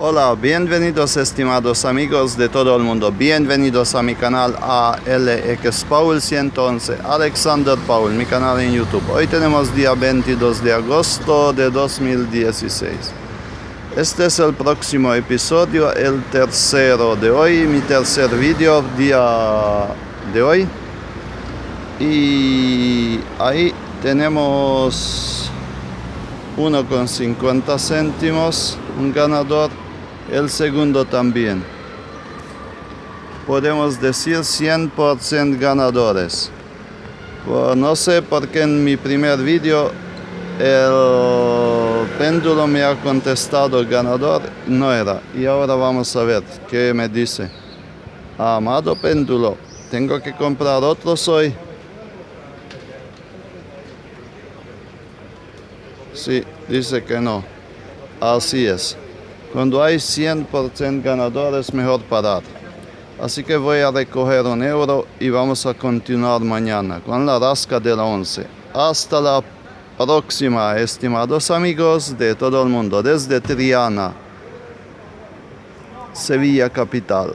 Hola, bienvenidos estimados amigos de todo el mundo, bienvenidos a mi canal ALX Paul 111, Alexander Paul, mi canal en YouTube. Hoy tenemos día 22 de agosto de 2016. Este es el próximo episodio, el tercero de hoy, mi tercer vídeo día de hoy. Y ahí tenemos 1,50 céntimos, un ganador. El segundo también. Podemos decir 100% ganadores. No sé por qué en mi primer vídeo el péndulo me ha contestado ganador, no era. Y ahora vamos a ver qué me dice. Amado péndulo, tengo que comprar otros hoy. Sí, dice que no. Así es. Cuando hay 100% ganadores, mejor parar. Así que voy a recoger €1 y vamos a continuar mañana con la rasca de la 11. Hasta la próxima, estimados amigos de todo el mundo, desde Triana, Sevilla capital.